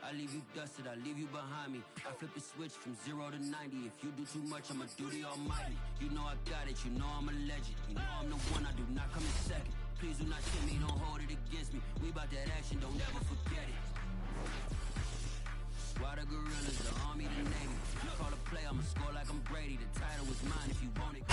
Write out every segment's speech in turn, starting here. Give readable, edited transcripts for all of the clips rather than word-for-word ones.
I leave you dusted, I leave you behind me. I flip the switch from 0 to 90. If you do too much, I'ma do the almighty. You know I got it, you know I'm a legend. You know I'm the one, I do not come in second. Please do not tempt me, don't hold it against me. We bout that action, don't ever forget it. Squad of gorillas, the army, the navy. Call a play, I'ma score like I'm Brady. The title is mine if you want it.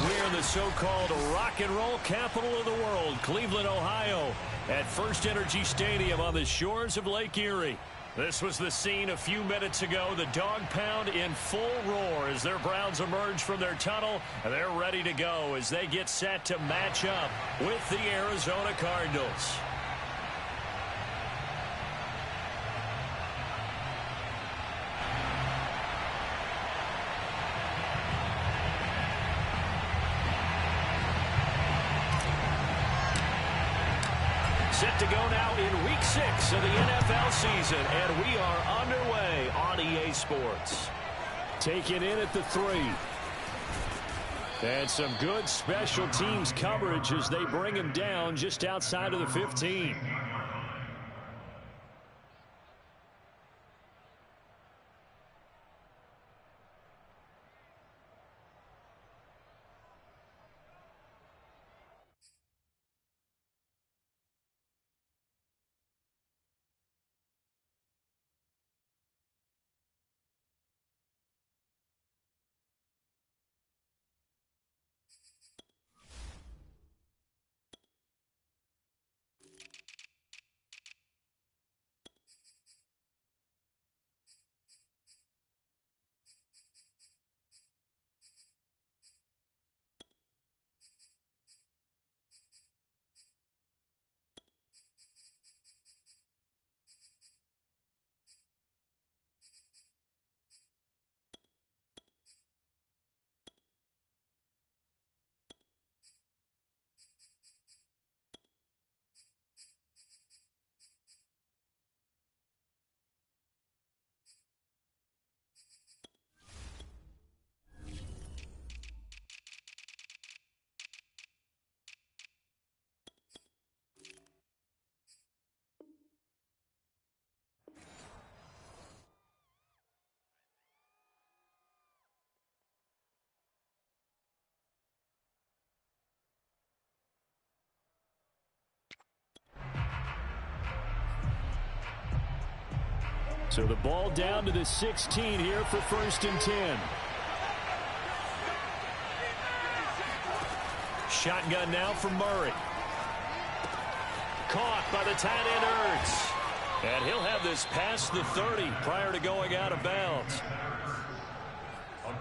We're in the so-called rock and roll capital of the world, Cleveland, Ohio, at First Energy Stadium on the shores of Lake Erie. This was the scene a few minutes ago. The dog pound in full roar as their Browns emerge from their tunnel. And they're ready to go as they get set to match up with the Arizona Cardinals. Set to go now in Week 6 of the NFL season, and we are underway on EA Sports. Taken in at the 3. And some good special teams coverage as they bring him down just outside of the 15. So the ball down to the 16 here for 1st and 10. Shotgun now for Murray. Caught by the tight end Ertz. And he'll have this past the 30 prior to going out of bounds.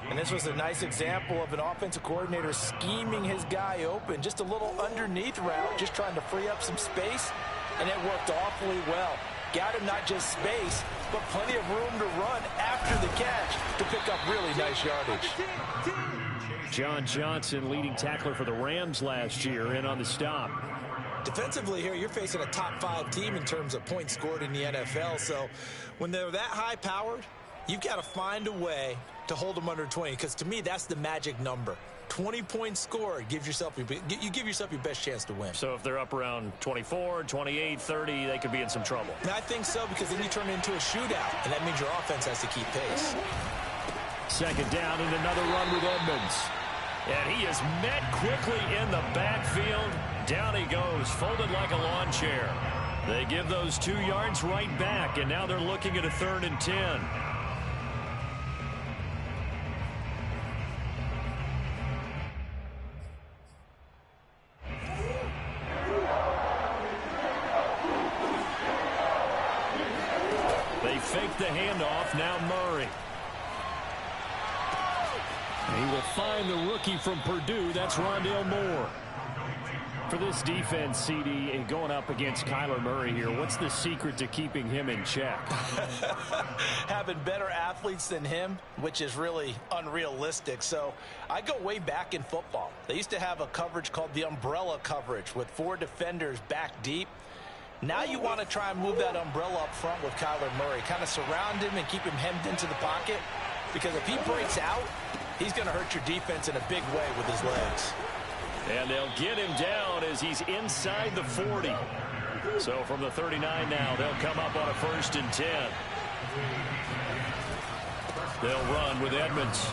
And this was a nice example of an offensive coordinator scheming his guy open. Just a little underneath route, just trying to free up some space. And it worked awfully well. Got him not just space, but plenty of room to run after the catch to pick up really nice yardage. John Johnson, leading tackler for the Rams last year, in on the stop. Defensively here, you're facing a top 5 team in terms of points scored in the NFL. So when they're that high-powered, you've got to find a way to hold them under 20, because to me, that's the magic number. 20 points scored, you give yourself your best chance to win. So if they're up around 24, 28, 30, they could be in some trouble. And I think so, because then you turn it into a shootout, and that means your offense has to keep pace. 2nd down and another run with Edmonds. And he is met quickly in the backfield. Down he goes, folded like a lawn chair. They give those 2 yards right back, and now they're looking at a 3rd and 10. They fake the handoff, now Murray. He will find the rookie from Purdue, that's Rondale Moore. For this defense, CD, going up against Kyler Murray here, what's the secret to keeping him in check? Having better athletes than him, which is really unrealistic. So I go way back in football. They used to have a coverage called the umbrella coverage with 4 defenders back deep. Now you want to try and move that umbrella up front with Kyler Murray. Kind of surround him and keep him hemmed into the pocket. Because if he breaks out, he's going to hurt your defense in a big way with his legs. And they'll get him down as he's inside the 40. So from the 39 now, they'll come up on a 1st and 10. They'll run with Edmonds.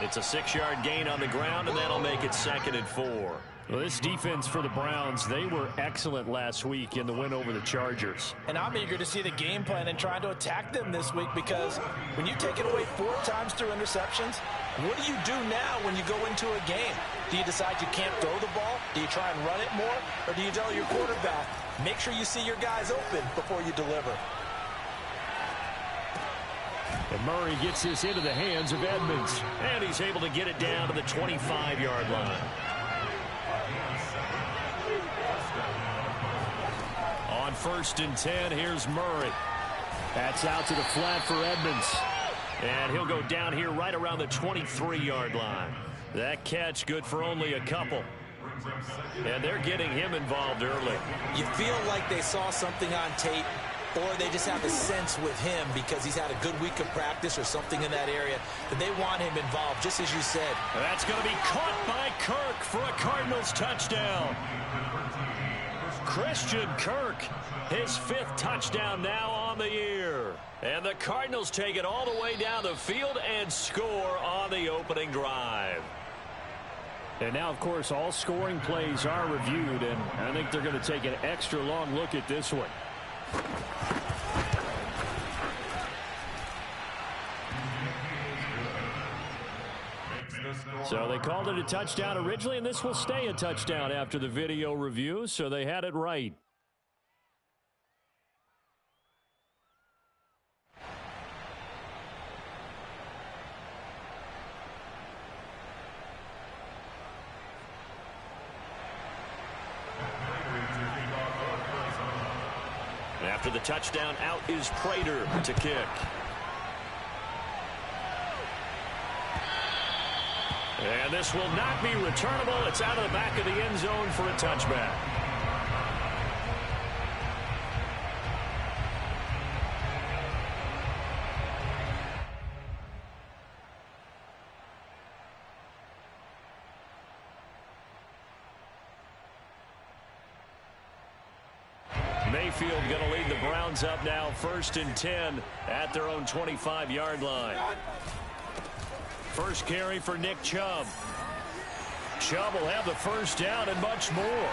It's a 6-yard gain on the ground, and that'll make it 2nd and 4. Well, this defense for the Browns, they were excellent last week in the win over the Chargers. And I'm eager to see the game plan and trying to attack them this week, because when you take it away 4 times through interceptions, what do you do now when you go into a game? Do you decide you can't throw the ball? Do you try and run it more? Or do you tell your quarterback, make sure you see your guys open before you deliver? And Murray gets this into the hands of Edmonds. And he's able to get it down to the 25-yard line. On 1st and 10, here's Murray. That's out to the flat for Edmonds. And he'll go down here right around the 23-yard line. That catch good for only a couple. And they're getting him involved early. You feel like they saw something on tape, or they just have a sense with him because he's had a good week of practice or something in that area that they want him involved, just as you said. That's going to be caught by Kirk for a Cardinals touchdown. Christian Kirk, his 5th touchdown now on the year. And the Cardinals take it all the way down the field and score on the opening drive. And now, of course, all scoring plays are reviewed, and I think they're going to take an extra long look at this one. So they called it a touchdown originally, and this will stay a touchdown after the video review, so they had it right. After the touchdown, out is Prater to kick. And this will not be returnable. It's out of the back of the end zone for a touchback. Mayfield going to lead the Browns up now, 1st and 10 at their own 25-yard line. First carry for Nick Chubb. Chubb will have the first down and much more.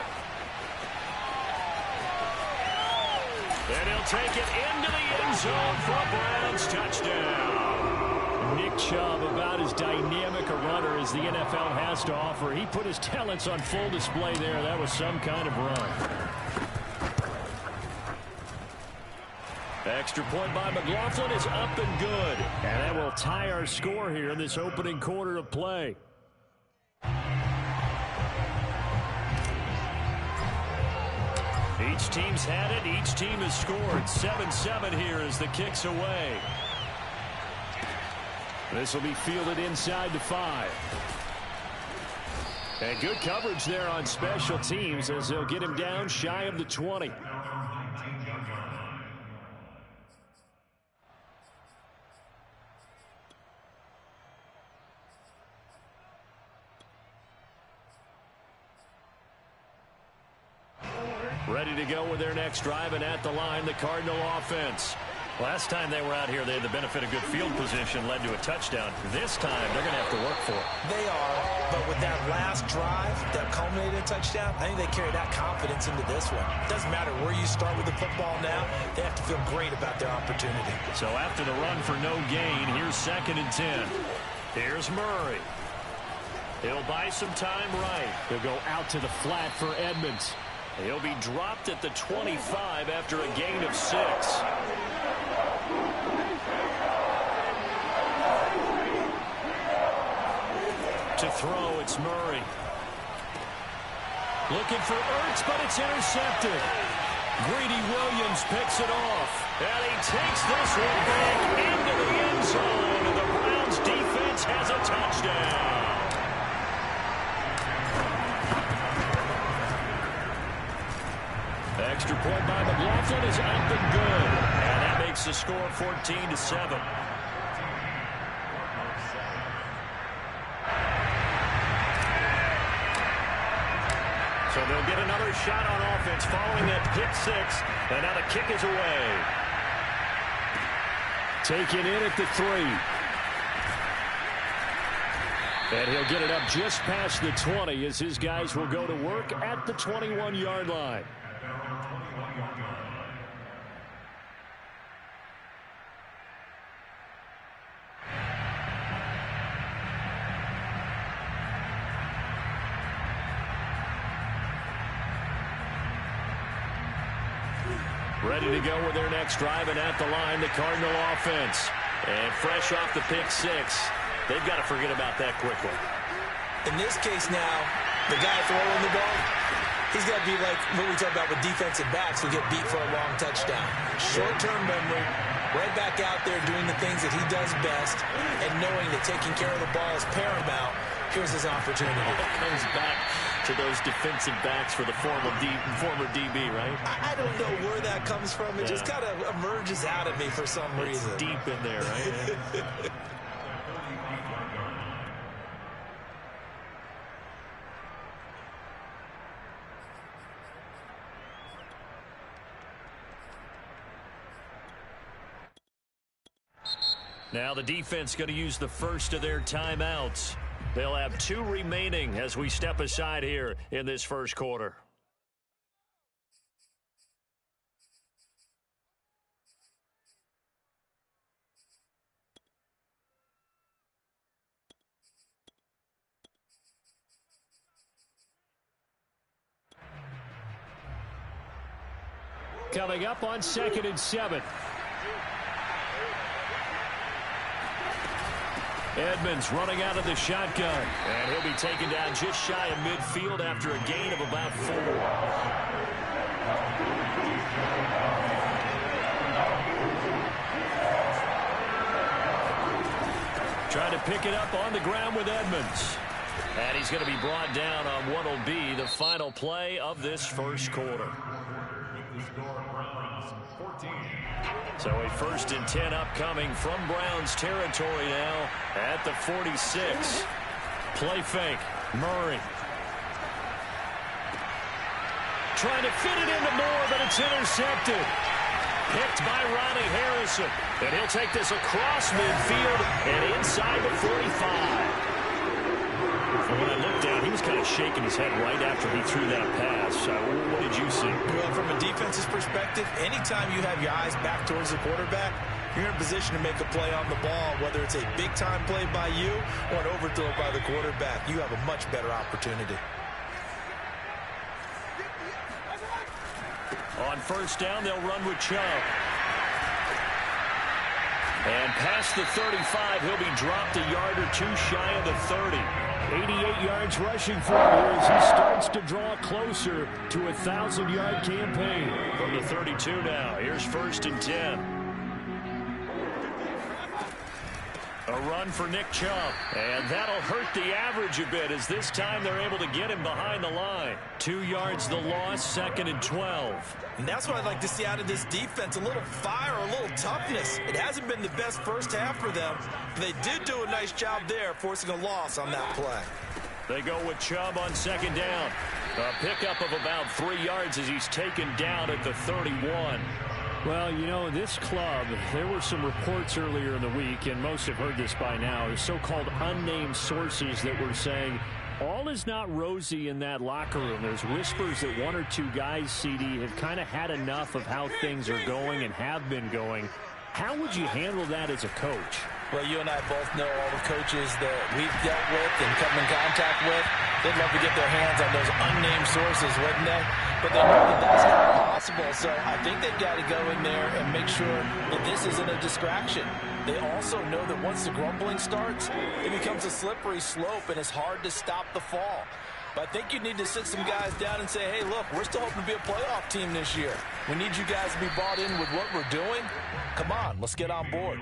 And he'll take it into the end zone for a Browns touchdown. Nick Chubb, about as dynamic a runner as the NFL has to offer. He put his talents on full display there. That was some kind of run. Extra point by McLaughlin is up and good. And that will tie our score here in this opening quarter of play. Each team's had it. Each team has scored. 7-7 here as the kick's away. This will be fielded inside the 5. And good coverage there on special teams as they'll get him down shy of the 20. Ready to go with their next drive, and at the line, the Cardinal offense. Last time they were out here, they had the benefit of good field position, led to a touchdown. This time, they're going to have to work for it. They are, but with that last drive that culminated in a touchdown, I think they carry that confidence into this one. It doesn't matter where you start with the football now, they have to feel great about their opportunity. So after the run for no gain, here's 2nd and 10. Here's Murray. He'll buy some time right. He'll go out to the flat for Edmonds. He'll be dropped at the 25 after a gain of 6. To throw, it's Murray. Looking for Ertz, but it's intercepted. Greedy Williams picks it off. And he takes this one back into the end zone. And the Browns defense has a touchdown. Extra point by McLaughlin is up and good. And that makes the score 14-7. So they'll get another shot on offense following that pick six. And now the kick is away. Taken in at the 3. And he'll get it up just past the 20 as his guys will go to work at the 21-yard line. Ready to go with their next drive, and at the line, the Cardinal offense. And fresh off the pick six, they've got to forget about that quickly. In this case now, the guy throwing the ball, he's got to be like what we talk about with defensive backs who get beat for a long touchdown. Short-term memory, right back out there doing the things that he does best, and knowing that taking care of the ball is paramount. Here's his opportunity. It comes back to those defensive backs for the former DB, right? I don't know where that comes from. It just kind of emerges out of me for some reason. It's deep in there, right? Now the defense going to use the first of their timeouts. They'll have 2 remaining as we step aside here in this first quarter. Coming up on 2nd and 7. Edmonds running out of the shotgun. And he'll be taken down just shy of midfield after a gain of about 4. Trying to pick it up on the ground with Edmonds. And he's going to be brought down on what will be the final play of this first quarter. So a 1st and 10 upcoming from Browns territory now at the 46. Play fake. Murray. Trying to fit it into Moore, but it's intercepted. Picked by Ronnie Harrison. And he'll take this across midfield and inside the 45. And when I looked down, he was kind of shaking his head right after he threw that pass. What did you see? Well, from a defense's perspective, anytime you have your eyes back towards the quarterback, you're in a position to make a play on the ball, whether it's a big-time play by you or an overthrow by the quarterback. You have a much better opportunity. On 1st down, they'll run with Chubb. And past the 35, he'll be dropped a yard or 2 shy of the 30. 88 yards rushing for him here as he starts to draw closer to a 1,000-yard campaign. From the 32 now, here's 1st and 10. A run for Nick Chubb, and that'll hurt the average a bit as this time they're able to get him behind the line. 2 yards the loss, 2nd and 12. And that's what I'd like to see out of this defense, a little fire, a little toughness. It hasn't been the best first half for them, but they did do a nice job there, forcing a loss on that play. They go with Chubb on 2nd down. A pickup of about 3 yards as he's taken down at the 31. Well, you know, this club, there were some reports earlier in the week, and most have heard this by now, the so-called unnamed sources that were saying all is not rosy in that locker room. There's whispers that 1 or 2 guys, CD, have kind of had enough of how things are going and have been going. How would you handle that as a coach? Well, you and I both know all the coaches that we've dealt with and come in contact with. They'd love to get their hands on those unnamed sources, wouldn't they? But they know that that's not possible. So I think they've got to go in there and make sure that this isn't a distraction. They also know that once the grumbling starts, it becomes a slippery slope and it's hard to stop the fall. But I think you need to sit some guys down and say, hey, look, we're still hoping to be a playoff team this year. We need you guys to be bought in with what we're doing. Come on, let's get on board.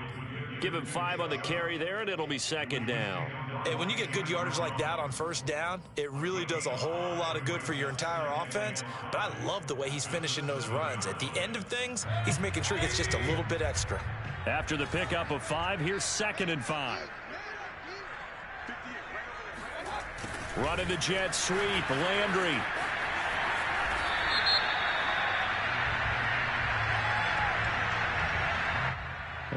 Give him 5 on the carry there, and it'll be 2nd down. And when you get good yardage like that on first down, it really does a whole lot of good for your entire offense. But I love the way he's finishing those runs. At the end of things, he's making sure he gets just a little bit extra. After the pickup of 5, here's 2nd and 5. Running the jet sweep, Landry.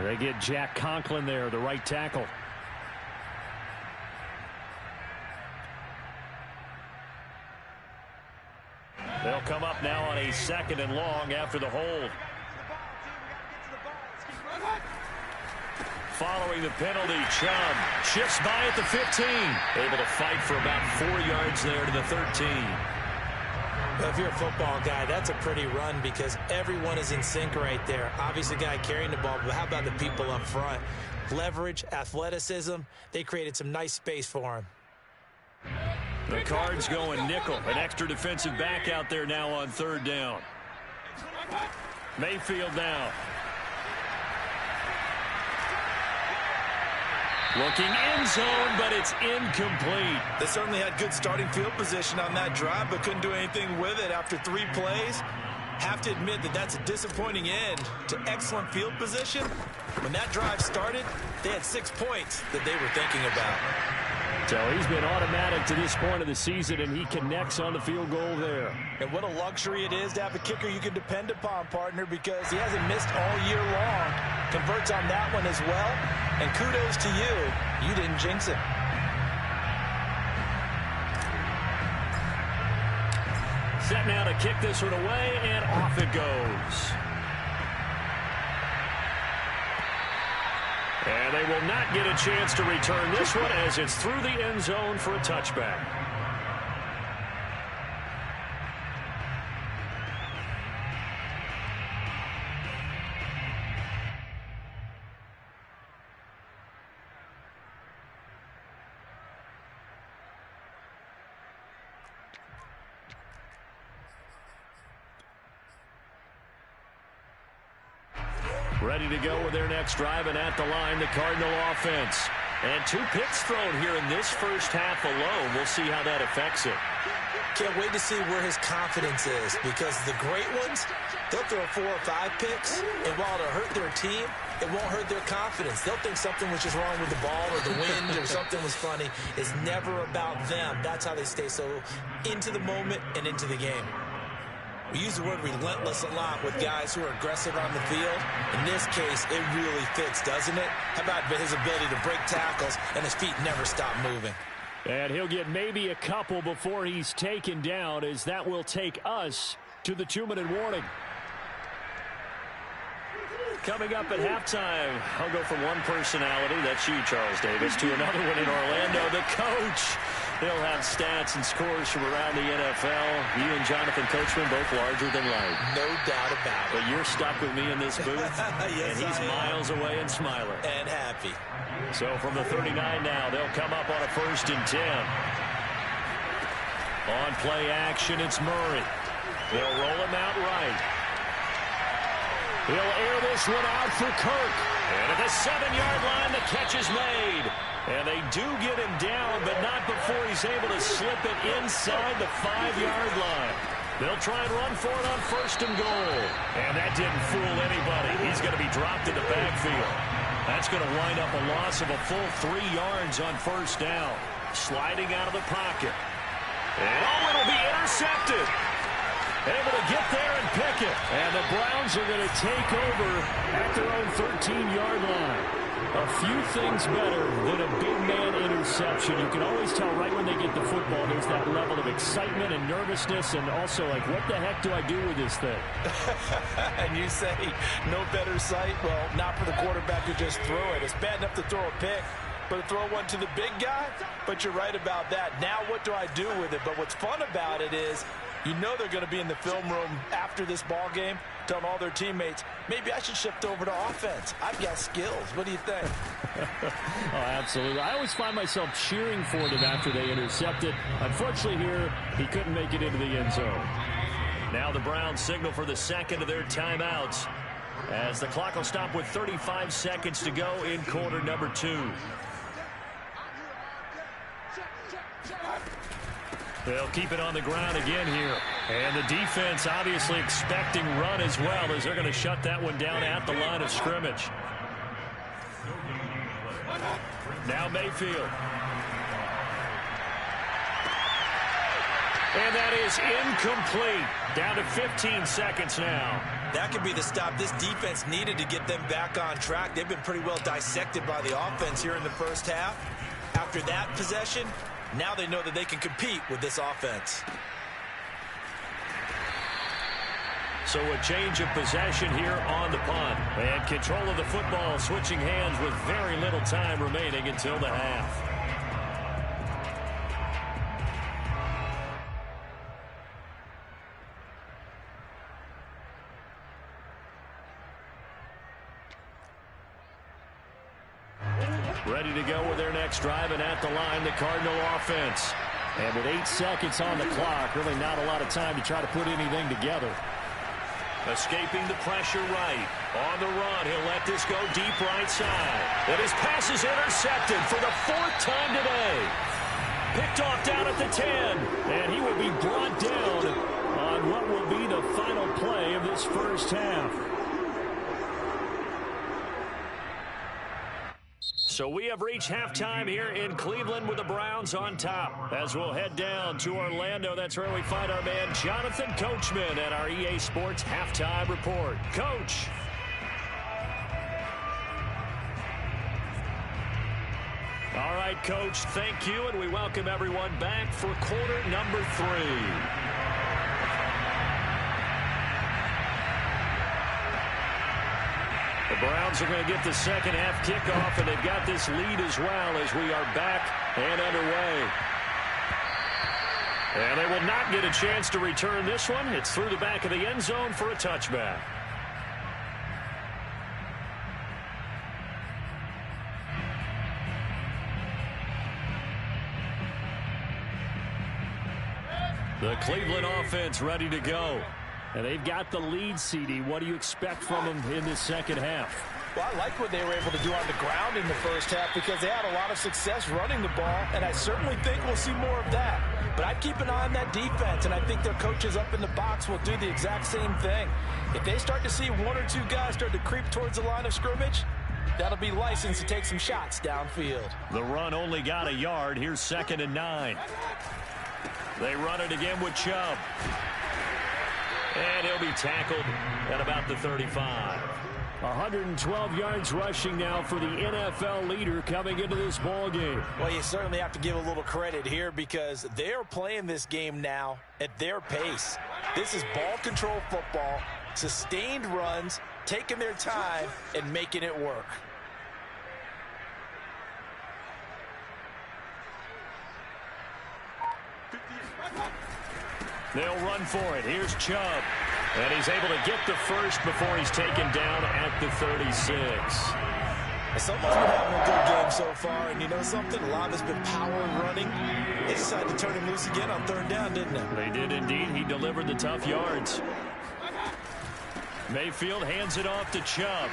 They get Jack Conklin there, the right tackle. They'll come up now on a 2nd and long after the hold. Following the penalty, Chubb shifts by at the 15. Able to fight for about 4 yards there to the 13. Well, if you're a football guy, that's a pretty run because everyone is in sync right there. Obviously, the guy carrying the ball, but how about the people up front? Leverage, athleticism, they created some nice space for him. The Cards going nickel. An extra defensive back out there now on 3rd down. Mayfield now. Looking end zone, but it's incomplete. They certainly had good starting field position on that drive, but couldn't do anything with it after 3 plays. Have to admit that that's a disappointing end to excellent field position. When that drive started, they had 6 points that they were thinking about. So he's been automatic to this point of the season, and he connects on the field goal there. And what a luxury it is to have a kicker you can depend upon, partner, because he hasn't missed all year long. Converts on that one as well. And kudos to you. You didn't jinx him. Set now to kick this one away, and off it goes. And they will not get a chance to return this one as it's through the end zone for a touchback. Ready to go with their next drive, and at the line, the Cardinal offense. And 2 picks thrown here in this first half alone. We'll see how that affects it. Can't wait to see where his confidence is, because the great ones, they'll throw 4 or 5 picks, and while it'll hurt their team, it won't hurt their confidence. They'll think something was just wrong with the ball or the wind or something was funny. It's never about them. That's how they stay so into the moment and into the game. We use the word relentless a lot with guys who are aggressive on the field. In this case, it really fits, doesn't it? How about his ability to break tackles and his feet never stop moving? And he'll get maybe a couple before he's taken down, as that will take us to the 2-minute warning. Coming up at halftime, I'll go from one personality, that's you, Charles Davis, to another one in Orlando, the coach. He'll have stats and scores from around the NFL. You and Jonathan Coachman both larger than life. No doubt about it. But you're stuck with me in this booth. Yes, and he's miles away and smiling. And happy. So from the 39 now, they'll come up on a 1st and 10. On play action, it's Murray. They'll roll him out right. He'll air this one out for Kirk. And at the 7-yard line, the catch is made. And they do get him down, but not before he's able to slip it inside the 5-yard line. They'll try and run for it on 1st and goal. And that didn't fool anybody. He's going to be dropped in the backfield. That's going to wind up a loss of a full 3 yards on 1st down. Sliding out of the pocket. And it'll be intercepted. Able to get there and pick it. And the Browns are going to take over at their own 13-yard line. A few things better than a big man interception. You can always tell right when they get the football, there's that level of excitement and nervousness, and also like, what the heck do I do with this thing? And you say, no better sight? Well, not for the quarterback who just threw it. It's bad enough to throw a pick, but to throw one to the big guy? But you're right about that. Now what do I do with it? But what's fun about it is, you know they're going to be in the film room after this ball game, telling all their teammates, maybe I should shift over to offense. I've got skills. What do you think? Oh, absolutely. I always find myself cheering for them after they intercept it. Unfortunately here, he couldn't make it into the end zone. Now the Browns signal for the 2nd of their timeouts, as the clock will stop with 35 seconds to go in quarter number 2. They'll keep it on the ground again here. And the defense obviously expecting run as well, as they're going to shut that one down at the line of scrimmage. Now Mayfield. And that is incomplete. Down to 15 seconds now. That could be the stop this defense needed to get them back on track. They've been pretty well dissected by the offense here in the first half. After that possession, now they know that they can compete with this offense. So a change of possession here on the punt. And control of the football switching hands with very little time remaining until the half. Ready to go with their next drive, and at the line, the Cardinal offense. And with 8 seconds on the clock, really not a lot of time to try to put anything together. Escaping the pressure right. On the run, he'll let this go deep right side. And his pass is intercepted for the 4th time today. Picked off down at the 10. And he will be brought down on what will be the final play of this first half. So we have reached halftime here in Cleveland with the Browns on top. As we'll head down to Orlando, that's where we find our man Jonathan Coachman at our EA Sports Halftime Report. Coach. All right, Coach, thank you, and we welcome everyone back for quarter number 3. The Browns are going to get the second half kickoff, and they've got this lead as well as we are back and underway. And they will not get a chance to return this one. It's through the back of the end zone for a touchback. The Cleveland offense ready to go. And they've got the lead, CD. What do you expect from them in this second half? Well, I like what they were able to do on the ground in the first half because they had a lot of success running the ball, and I certainly think we'll see more of that. But I'd keep an eye on that defense, and I think their coaches up in the box will do the exact same thing. If they start to see 1 or 2 guys start to creep towards the line of scrimmage, that'll be license to take some shots downfield. The run only got a yard. Here's 2nd and 9. They run it again with Chubb. And he'll be tackled at about the 35. 112 yards rushing now for the NFL leader coming into this ball game. Well, you certainly have to give a little credit here because they're playing this game now at their pace. This is ball control football, sustained runs, taking their time, and making it work. They'll run for it. Here's Chubb. And he's able to get the first before he's taken down at the 36. Someone's been having a good game so far, and you know something? A lot has been power and running. They decided to turn him loose again on 3rd down, didn't they? They did indeed. He delivered the tough yards. Mayfield hands it off to Chubb.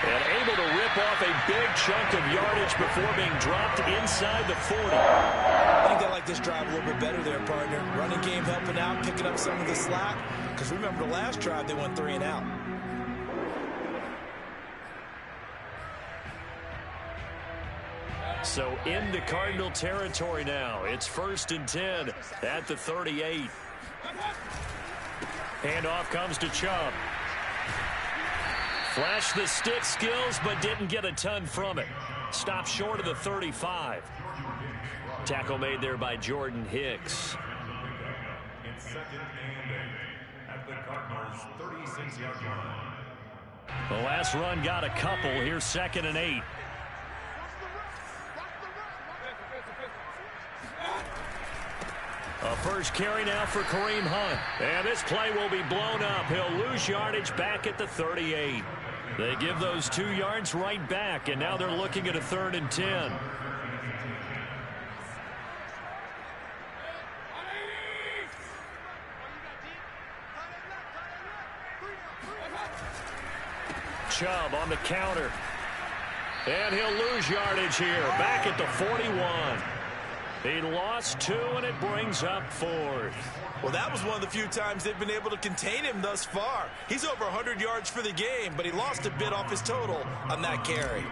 And able to rip off a big chunk of yardage before being dropped inside the 40. I think they like this drive a little bit better there, partner. Running game helping out, picking up some of the slack. Because remember the last drive, they went 3 and out. So into Cardinal territory now. It's 1st and 10 at the 38. Handoff comes to Chubb. Flashed the stick skills, but didn't get a ton from it. Stopped short of the 35. Tackle made there by Jordan Hicks. It's 2nd and 8 at the Cardinals' 36-yard line. The last run got a couple. Here's 2nd and 8. A first carry now for Kareem Hunt. And this play will be blown up. He'll lose yardage back at the 38. They give those 2 yards right back, and now they're looking at a 3rd and 10. Chubb on the counter. And he'll lose yardage here, back at the 41. He lost 2, and it brings up 4th. Well, that was one of the few times they've been able to contain him thus far. He's over 100 yards for the game, but he lost a bit off his total on that carry.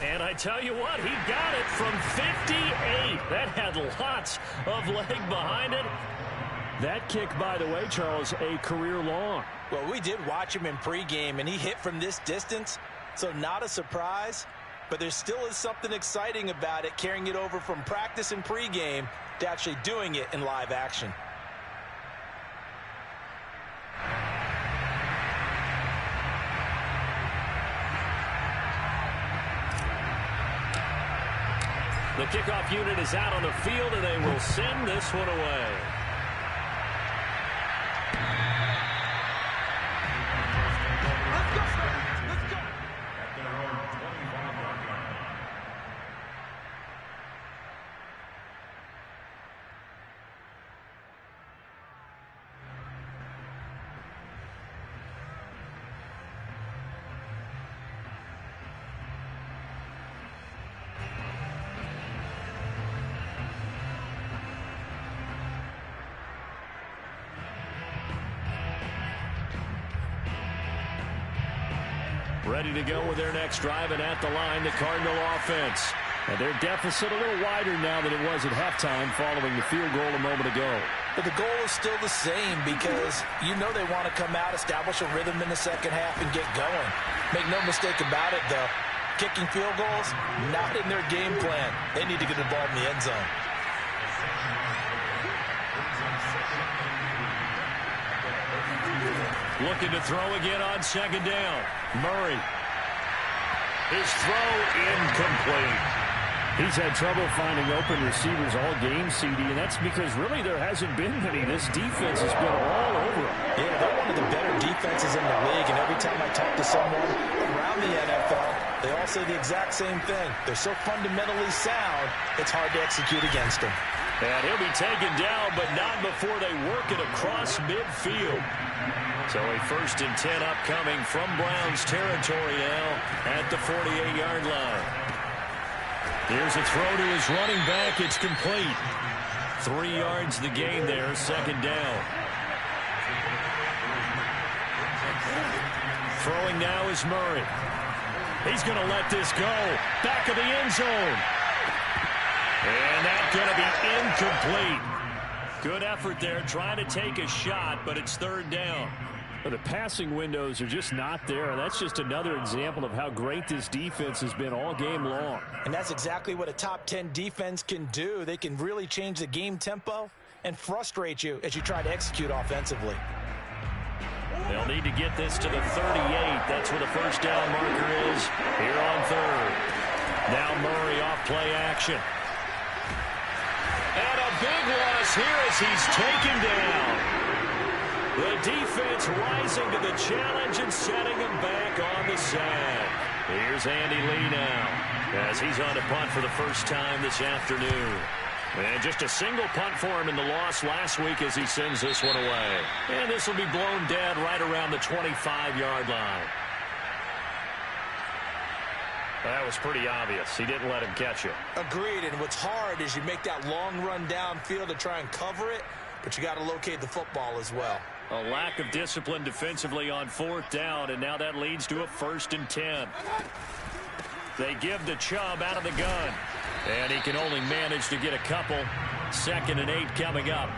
And I tell you what, he got it from 58. That had lots of leg behind it. That kick, by the way, Charles, a career long. Well, we did watch him in pregame, and he hit from this distance, so not a surprise. But there still is something exciting about it, carrying it over from practice and pregame to actually doing it in live action. The kickoff unit is out on the field, and they will send this one away. Ready to go with their next drive, and at the line, the Cardinal offense. And their deficit a little wider now than it was at halftime following the field goal a moment ago. But the goal is still the same because you know they want to come out, establish a rhythm in the second half, and get going. Make no mistake about it, though. Kicking field goals, not in their game plan. They need to get the ball in the end zone. Looking to throw again on second down. Murray. His throw incomplete. He's had trouble finding open receivers all game, CD, and that's because really there hasn't been many. This defense has been all over him. Yeah, they're one of the better defenses in the league, and every time I talk to someone around the NFL, they all say the exact same thing. They're so fundamentally sound, it's hard to execute against them. And he'll be taken down, but not before they work it across midfield. So a 1st and 10 upcoming from Browns territory now at the 48-yard line. Here's a throw to his running back. It's complete. 3 yards the gain there, second down. Throwing now is Murray. He's going to let this go. Back of the end zone. And that's going to be incomplete. Good effort there, trying to take a shot, but it's 3rd down. But the passing windows are just not there, and that's just another example of how great this defense has been all game long. And that's exactly what a top 10 defense can do. They can really change the game tempo and frustrate you as you try to execute offensively. They'll need to get this to the 38. That's where the first down marker is here on 3rd. Now Murray off play action. And a big loss here as he's taken down. The defense rising to the challenge and setting him back on the sack. Here's Andy Lee now as he's on to punt for the first time this afternoon. And just a single punt for him in the loss last week as he sends this one away. And this will be blown dead right around the 25-yard line. That was pretty obvious. He didn't let him catch it. Agreed, and what's hard is you make that long run downfield to try and cover it, but you got to locate the football as well. A lack of discipline defensively on 4th down, and now that leads to a 1st and 10. They give to Chubb out of the gun, and he can only manage to get a couple. 2nd and 8 coming up.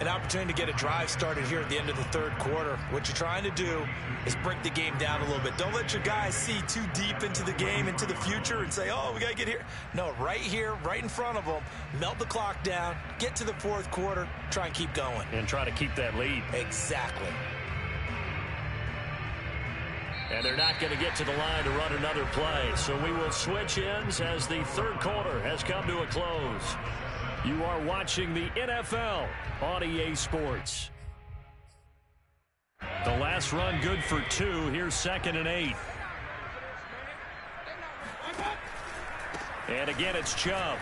An opportunity to get a drive started here at the end of the 3rd quarter. What you're trying to do is break the game down a little bit. Don't let your guys see too deep into the game, into the future, and say, oh, we got to get here. No, right here, right in front of them, melt the clock down, get to the 4th quarter, try and keep going. And try to keep that lead. Exactly. And they're not going to get to the line to run another play. So we will switch ends as the 3rd quarter has come to a close. You are watching the NFL on EA Sports. The last run good for 2. Here's 2nd and 8. And again, it's Chubb.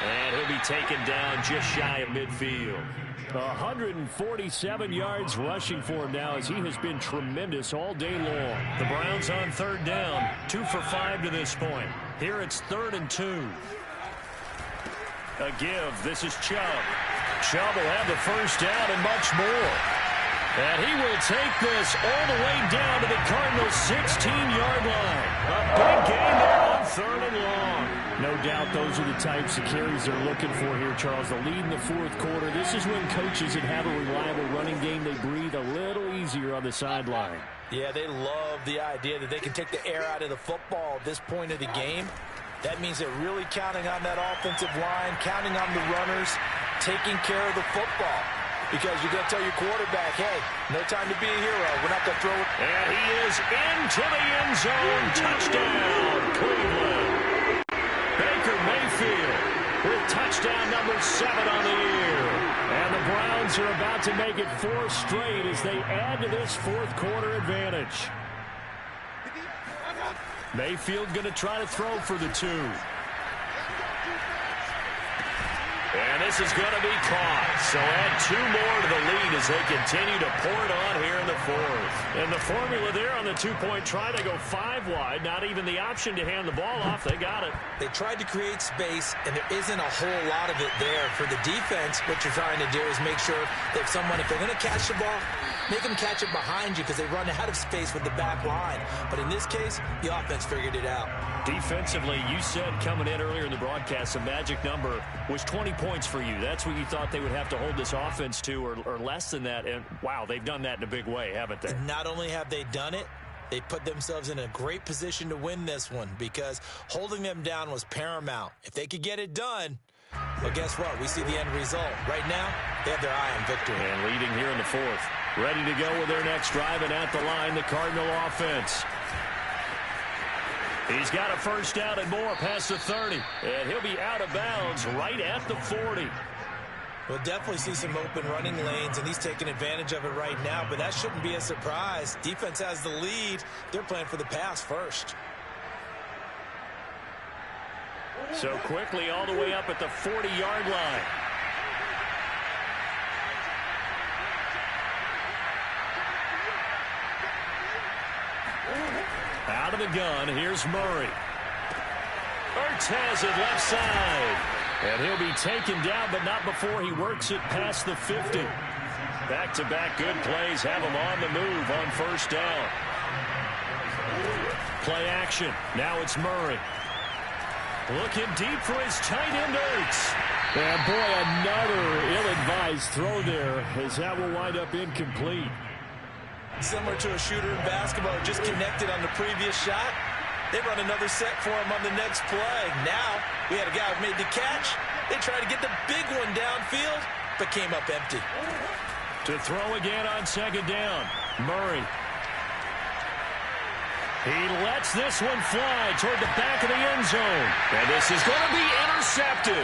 And he'll be taken down just shy of midfield. 147 yards rushing for him now as he has been tremendous all day long. The Browns on third down, 2 for 5 to this point. Here it's 3rd and 2. A give. This is Chubb. Chubb will have the first down and much more. And he will take this all the way down to the Cardinals' 16-yard line. A big gain there on 3rd and long. No doubt those are the types of carries they're looking for here, Charles. The lead in the 4th quarter. This is when coaches that have a reliable running game, they breathe a little easier on the sideline. Yeah, they love the idea that they can take the air out of the football at this point of the game. That means they're really counting on that offensive line, counting on the runners, taking care of the football. Because you're going to tell your quarterback, hey, no time to be a hero. We're not going to throw it. And he is into the end zone. Touchdown, Cleveland. Baker Mayfield with touchdown number 7 on the year. And the Browns are about to make it 4 straight as they add to this 4th quarter advantage. Mayfield going to try to throw for the 2. And this is going to be caught. So add 2 more to the lead as they continue to pour it on here in the 4th. And the formula there on the 2-point try, they go 5 wide. Not even the option to hand the ball off. They got it. They tried to create space, and there isn't a whole lot of it there. For the defense, what you're trying to do is make sure that if they're going to catch the ball, make them catch it behind you because they run out of space with the back line. But in this case, the offense figured it out. Defensively, you said coming in earlier in the broadcast, the magic number was 20 points for you. That's what you thought they would have to hold this offense to or less than that. And, wow, they've done that in a big way, haven't they? And not only have they done it, they put themselves in a great position to win this one because holding them down was paramount. If they could get it done, well, guess what? We see the end result. Right now, they have their eye on victory. And leading here in the 4th. Ready to go with their next drive, and at the line, the Cardinal offense. He's got a first down and more past the 30. And he'll be out of bounds right at the 40. We'll definitely see some open running lanes, and he's taking advantage of it right now, but that shouldn't be a surprise. Defense has the lead. They're playing for the pass first. So quickly all the way up at the 40-yard line. Out of the gun, here's Murray. Ertz has it left side. And he'll be taken down, but not before he works it past the 50. Back-to-back good plays have him on the move on first down. Play action. Now it's Murray. Looking deep for his tight end, Ertz. And boy, another ill-advised throw there as that will wind up incomplete. Similar to a shooter in basketball, just connected on the previous shot. They run another set for him on the next play. Now, we had a guy who made the catch. They tried to get the big one downfield, but came up empty. To throw again on second down, Murray. He lets this one fly toward the back of the end zone. And this is going to be intercepted.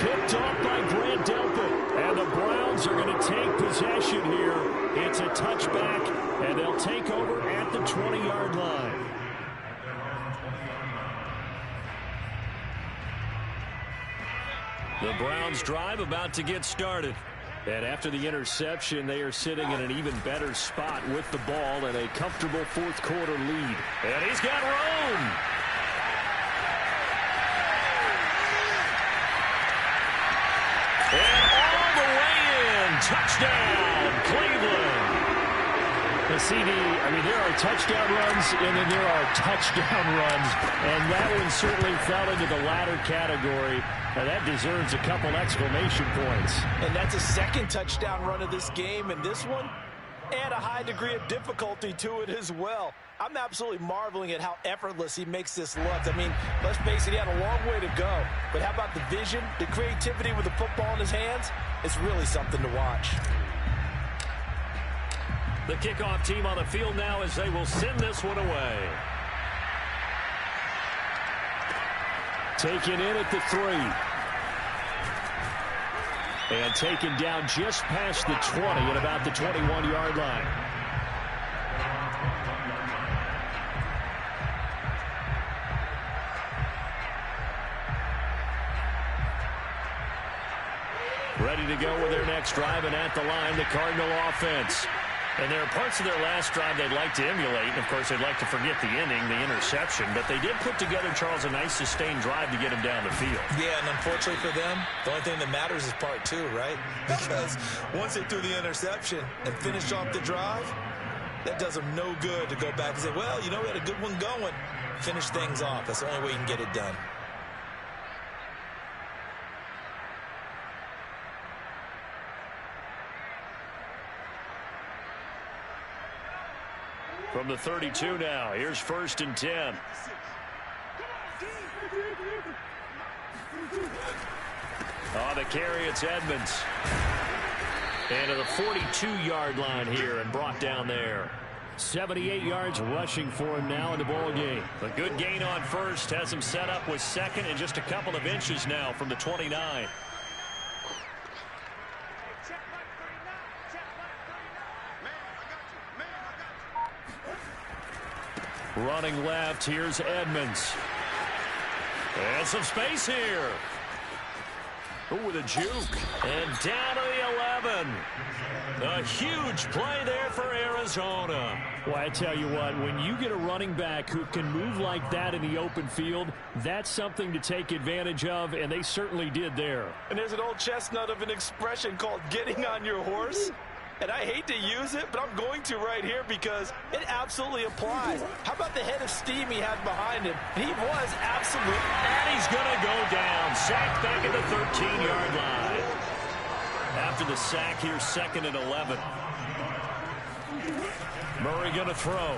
Picked off by Grant Delpit. And the Browns are going to take possession here. It's a touchback, and they'll take over at the 20-yard line. The Browns drive about to get started. And after the interception, they are sitting in an even better spot with the ball and a comfortable fourth quarter lead. And he's got room. And all the way in. Touchdown, Cleveland. The CD, there are touchdown runs, and then there are touchdown runs. And that one certainly fell into the latter category. Now that deserves a couple exclamation points. And that's a second touchdown run of this game. And this one, and a high degree of difficulty to it as well. I'm absolutely marveling at how effortless he makes this look. Let's face it, he had a long way to go. But how about the vision, the creativity with the football in his hands? It's really something to watch. The kickoff team on the field now as they will send this one away. Taken in at the 3. And taken down just past the 20 at about the 21-yard line. Ready to go with their next drive, and at the line, the Cardinal offense. And there are parts of their last drive they'd like to emulate. And, of course, they'd like to forget the inning, the interception. But they did put together, Charles, a nice sustained drive to get him down the field. Yeah, and unfortunately for them, the only thing that matters is part two, right? Because once they threw the interception and finished off the drive, that does them no good to go back and say, well, you know, we had a good one going. Finish things off. That's the only way you can get it done. From the 32 now, here's 1st and 10. On the carry, it's Edmonds. And to the 42-yard line here and brought down there. 78 yards rushing for him now in the ball game. A good gain on first has him set up with second and just a couple of inches now from the 29. Running left, here's Edmonds. And some space here. Ooh, with a juke. And down to the 11. A huge play there for Arizona. Well, I tell you what, when you get a running back who can move like that in the open field, that's something to take advantage of, and they certainly did there. And there's an old chestnut of an expression called getting on your horse. And I hate to use it, but I'm going to right here because it absolutely applies. How about the head of steam he had behind him? He was absolutely... And he's going to go down. Sacked back at the 13-yard line. After the sack, here's 2nd and 11. Murray going to throw.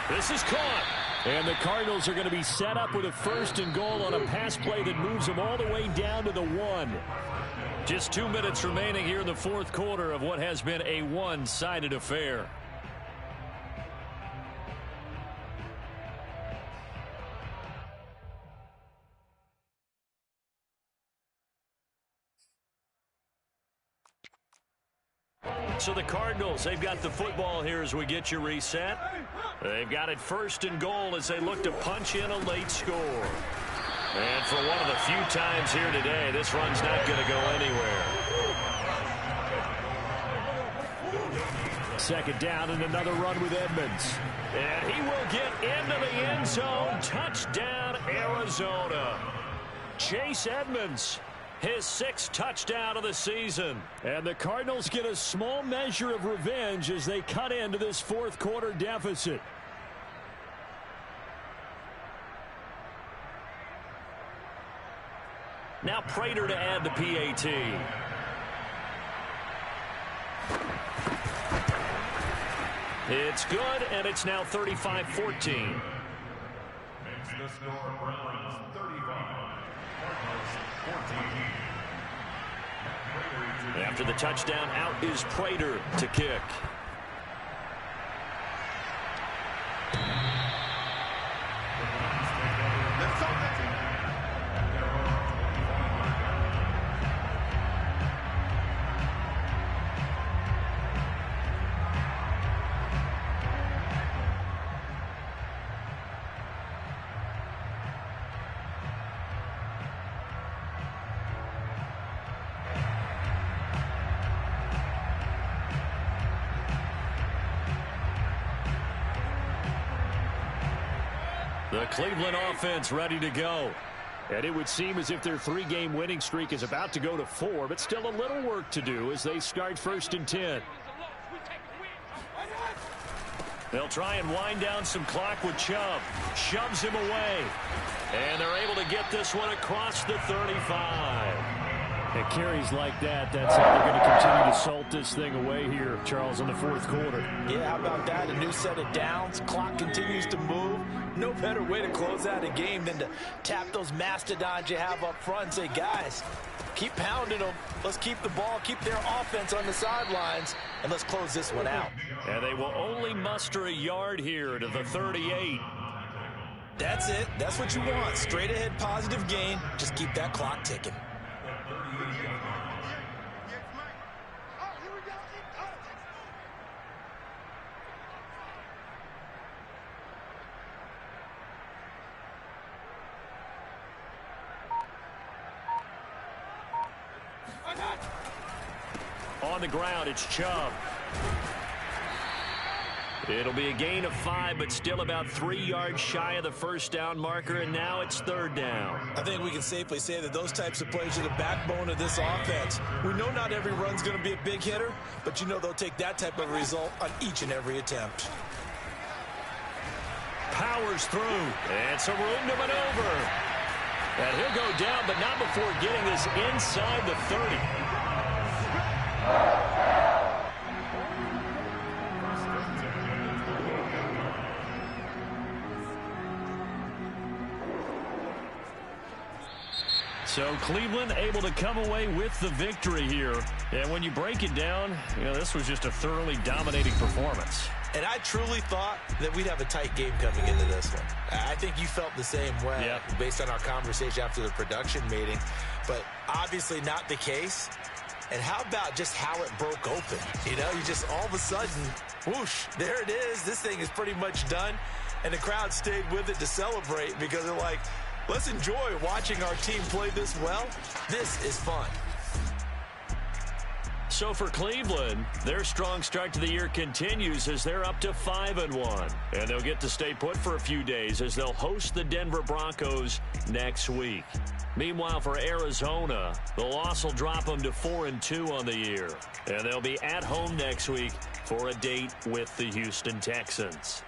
This is caught. And the Cardinals are going to be set up with a 1st and goal on a pass play that moves them all the way down to the 1. Just 2 minutes remaining here in the 4th quarter of what has been a one-sided affair. So the Cardinals, they've got the football here as we get you reset. They've got it 1st and goal as they look to punch in a late score. And for one of the few times here today, this run's not going to go anywhere. 2nd down and another run with Edmonds. And he will get into the end zone. Touchdown, Arizona. Chase Edmonds, his 6th touchdown of the season. And the Cardinals get a small measure of revenge as they cut into this 4th quarter deficit. Now Prater to add the PAT. It's good, and it's now 35-14. Makes the score Browns 35, Cardinals 14. After the touchdown, out is Prater to kick. The Cleveland offense ready to go. And it would seem as if their 3-game winning streak is about to go to 4, but still a little work to do as they start 1st and 10. They'll try and wind down some clock with Chubb. Shoves him away. And they're able to get this one across the 35. At carries like that, that's how they're going to continue to salt this thing away here, Charles, in the 4th quarter. Yeah, how about that? A new set of downs. Clock continues to move. No better way to close out a game than to tap those mastodons you have up front and say, guys, keep pounding them. Let's keep the ball, keep their offense on the sidelines, and let's close this one out. And they will only muster a yard here to the 38. That's it. That's what you want. Straight ahead positive gain. Just keep that clock ticking. On the ground, it's Chubb. It'll be a gain of 5, but still about 3 yards shy of the first down marker, and now it's third down. I think we can safely say that those types of plays are the backbone of this offense. We know not every run's going to be a big hitter, but you know they'll take that type of result on each and every attempt. Powers through, and some room to maneuver. And he'll go down, but not before getting this inside the 30. So Cleveland able to come away with the victory here. And when you break it down, this was just a thoroughly dominating performance. And I truly thought that we'd have a tight game coming into this one. I think you felt the same way based on our conversation after the production meeting. But obviously not the case. And how about just how it broke open? You just all of a sudden, whoosh, there it is. This thing is pretty much done. And the crowd stayed with it to celebrate because they're like, let's enjoy watching our team play this well. This is fun. So for Cleveland, their strong start to the year continues as they're up to 5-1. And they'll get to stay put for a few days as they'll host the Denver Broncos next week. Meanwhile, for Arizona, the loss will drop them to 4-2 on the year. And they'll be at home next week for a date with the Houston Texans.